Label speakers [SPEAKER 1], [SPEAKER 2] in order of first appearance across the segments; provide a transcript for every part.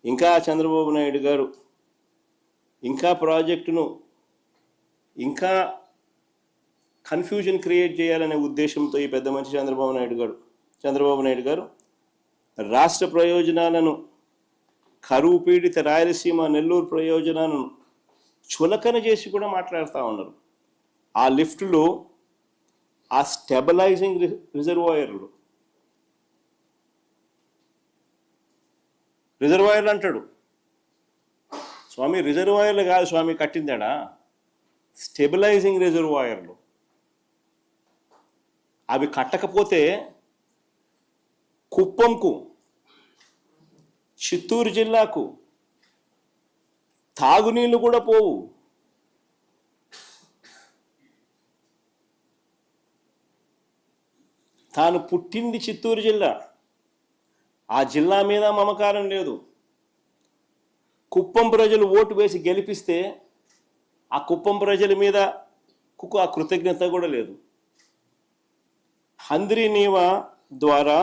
[SPEAKER 1] ఇంకా చంద్రబాబు నాయుడు గారు ఇంకా ప్రాజెక్టును ఇంకా కన్ఫ్యూజన్ క్రియేట్ చేయాలనే ఉద్దేశంతో ఈ పెద్ద మనిషి చంద్రబాబు నాయుడు గారు రాష్ట్ర ప్రయోజనాలను, కరువు పీడిత రాయలసీమ నెల్లూరు ప్రయోజనాలను చులకన చేసి కూడా మాట్లాడుతూ ఉన్నారు. ఆ లిఫ్ట్లో ఆ స్టెబిలైజింగ్ రిజర్వాయర్లు అంటాడు స్వామి. రిజర్వాయర్లు కాదు స్వామి కట్టిందాడా, స్టెబిలైజింగ్ రిజర్వాయర్లు. అవి కట్టకపోతే కుప్పంకు, చిత్తూరు జిల్లాకు తాగునీళ్ళు కూడా పోవు. తాను పుట్టింది చిత్తూరు జిల్లా, ఆ జిల్లా మీద మమకారం లేదు. కుప్పం ప్రజలు ఓటు వేసి గెలిపిస్తే ఆ కుప్పం ప్రజల మీద ఆ కృతజ్ఞత కూడా లేదు. హంద్రీ నీవా ద్వారా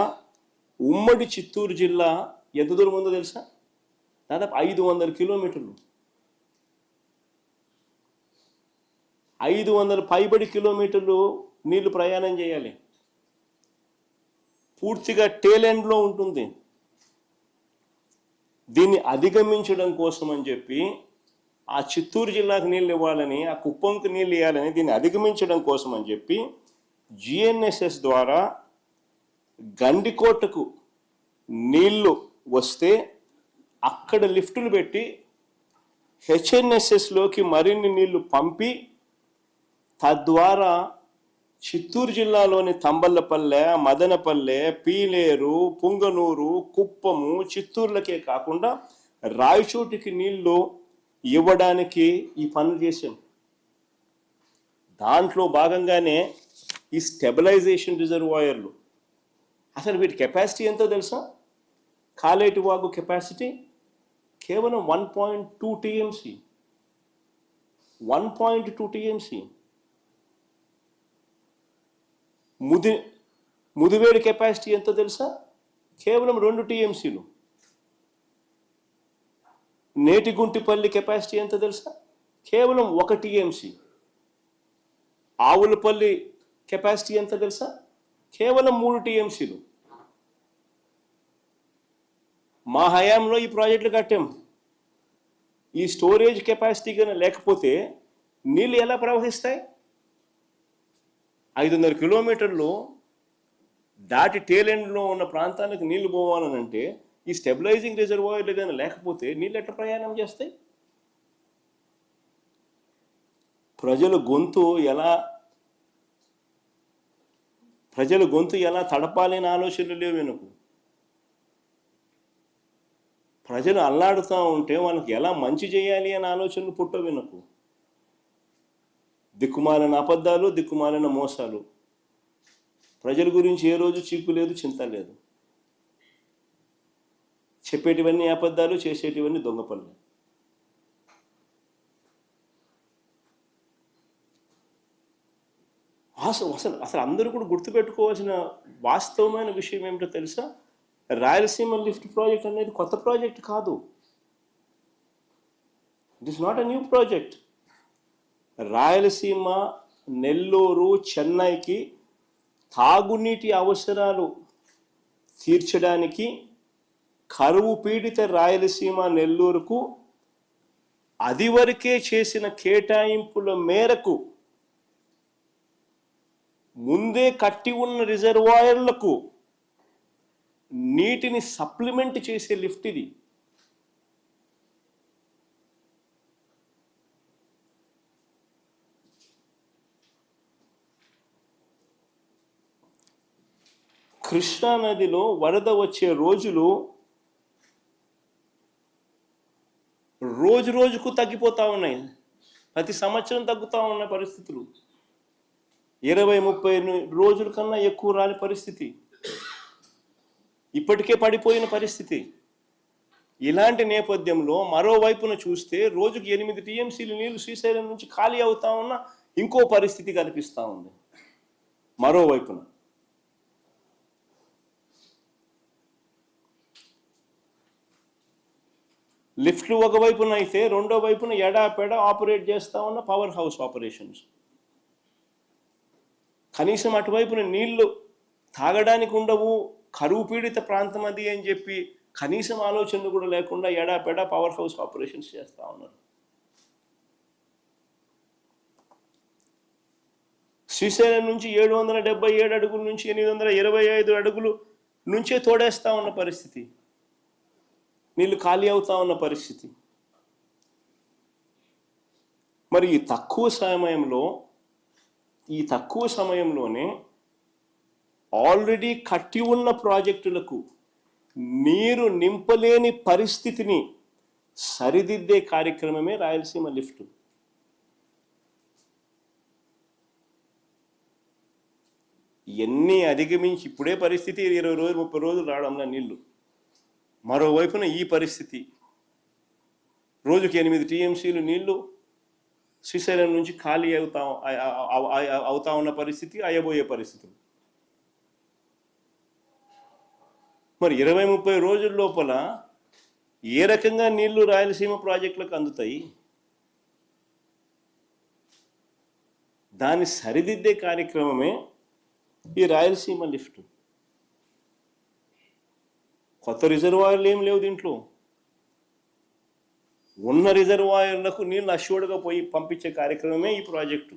[SPEAKER 1] ఉమ్మడి చిత్తూరు జిల్లా ఎంత దూరం ఉందో తెలుసా? దాదాపు 500 కిలోమీటర్లు, 500 పైబడి కిలోమీటర్లు నీళ్లు ప్రయాణం చేయాలి. పూర్తిగా టేలెండ్లో ఉంటుంది. దీన్ని అధిగమించడం కోసం అని చెప్పి, ఆ చిత్తూరు జిల్లాకు నీళ్ళు ఇవ్వాలని, ఆ కుప్పంకు నీళ్ళు ఇవ్వాలని, దీన్ని అధిగమించడం కోసం అని చెప్పి జిఎన్ఎస్ఎస్ ద్వారా గండికోటకు నీళ్లు వస్తే అక్కడ లిఫ్టులు పెట్టి హెచ్ఎన్ఎస్ఎస్లోకి మరిన్ని నీళ్లు పంపి తద్వారా చిత్తూరు జిల్లాలోని తంబళ్ళపల్లె, మదనపల్లె, పీలేరు, పుంగనూరు, కుప్పము, చిత్తూరులకే కాకుండా రాయచోటికి నీళ్లు ఇవ్వడానికి ఈ పనులు చేశాం. దాంట్లో భాగంగానే ఈ స్టెబిలైజేషన్ రిజర్వాయర్లు. అసలు వీటి కెపాసిటీ ఎంతో తెలుసా? కాలేటి వాగు కెపాసిటీ కేవలం 1.2 టీఎంసీ. 1.2 టీఎంసీ. ముదివేడి కెపాసిటీ ఎంతో తెలుసా? కేవలం 2 టీఎంసీలు. నేటిగుంటిపల్లి కెపాసిటీ ఎంతో తెలుసా? కేవలం 1 టీఎంసీ. ఆవులపల్లి కెపాసిటీ ఎంత తెలుసా? కేవలం 3 టీఎంసీలు. మా హయాంలో ఈ ప్రాజెక్టులు కట్టాం. ఈ స్టోరేజ్ కెపాసిటీ కానీ లేకపోతే నీళ్ళు ఎలా ప్రవహిస్తాయి? 500 కిలోమీటర్లు దాటి టేలెండ్లో ఉన్న ప్రాంతానికి నీళ్లు పోవాలనంటే ఈ స్టెబిలైజింగ్ రిజర్వాయర్లు కానీ లేకపోతే నీళ్ళు ఎట్లా ప్రయాణం చేస్తాయి? ప్రజల గొంతు ఎలా తడపాలని ఆలోచనలు లేవు వెనుకు. ప్రజలు అల్లాడుతూ ఉంటే వాళ్ళకి ఎలా మంచి చేయాలి అనే ఆలోచనలు పుట్టవు వెనుకు. దిక్కుమాలిన అబద్ధాలు, దిక్కుమాలిన మోసాలు. ప్రజల గురించి ఏ రోజు చీకు లేదు, చింత లేదు. చెప్పేటివన్నీ అబద్ధాలు, చేసేటివన్నీ దొంగ పనులు. అసలు అందరూ కూడా గుర్తుపెట్టుకోవాల్సిన వాస్తవమైన విషయం ఏమిటో తెలుసా? రాయలసీమ లిఫ్ట్ ప్రాజెక్ట్ అనేది కొత్త ప్రాజెక్ట్ కాదు. It is not a new project. Rayalaseema, Nellore, చెన్నైకి తాగునీటి అవసరాలు తీర్చడానికి కరువు పీడిత రాయలసీమ, నెల్లూరుకు అదివరకే చేసిన కేటాయింపుల మేరకు ముందే కట్టి ఉన్న రిజర్వాయర్లకు నీటిని సప్లిమెంట్ చేసే లిఫ్ట్ ఇది. కృష్ణా నదిలో వరద వచ్చే రోజులు రోజుకు తగ్గిపోతూ ఉన్నాయి. ప్రతి సంవత్సరం తగ్గుతూ ఉన్న పరిస్థితులు. 20-30 రోజుల కన్నా ఎక్కువ రాని పరిస్థితి. ఇప్పటికే పడిపోయిన పరిస్థితి. ఇలాంటి నేపథ్యంలో మరోవైపున చూస్తే రోజుకి 8 టీఎంసీలు నీళ్లు శ్రీశైలం నుంచి ఖాళీ అవుతా ఉన్న ఇంకో పరిస్థితి కనిపిస్తూ ఉంది. మరోవైపున లిఫ్ట్లు ఒకవైపున అయితే రెండో వైపున ఎడాపెడా ఆపరేట్ చేస్తూ ఉన్న పవర్ హౌస్ ఆపరేషన్స్. కనీసం అటువైపున నీళ్లు తాగడానికి ఉండవు, కరువు పీడిత ప్రాంతం అది అని చెప్పి కనీసం ఆలోచనలు కూడా లేకుండా ఎడాపెడా పవర్ హౌస్ ఆపరేషన్స్ చేస్తూ ఉన్నారు. శ్రీశైలం నుంచి 777 అడుగుల నుంచి 825 అడుగులు నుంచే తోడేస్తూ ఉన్న పరిస్థితి, నీళ్లు ఖాళీ అవుతా ఉన్న పరిస్థితి. మరి ఈ తక్కువ సమయంలోనే ఆల్రెడీ కట్టి ఉన్న ప్రాజెక్టులకు నీరు నింపలేని పరిస్థితిని సరిదిద్దే కార్యక్రమమే రాయలసీమ లిఫ్ట్. ఎన్ని అధిగమించి ఇప్పుడే పరిస్థితి 20 రోజులు 30 రోజులు రావడంలో నీళ్లు, మరోవైపున ఈ పరిస్థితి రోజుకి 8 టీఎంసీలు నీళ్లు శ్రీశైలం నుంచి ఖాళీ అవుతా ఉన్న పరిస్థితి, అయ్యబోయే పరిస్థితులు. మరి 20-30 రోజుల లోపల ఏ రకంగా నీళ్లు రాయలసీమ ప్రాజెక్టులకు అందుతాయి? దాన్ని సరిదిద్దే కార్యక్రమమే ఈ రాయలసీమ లిఫ్ట్. కొత్త రిజర్వాయర్లు ఏం లేవు దీంట్లో. ఉన్న రిజర్వాయర్లకు నీళ్ళు అష్యూర్డ్గా పోయి పంపించే కార్యక్రమమే ఈ ప్రాజెక్టు.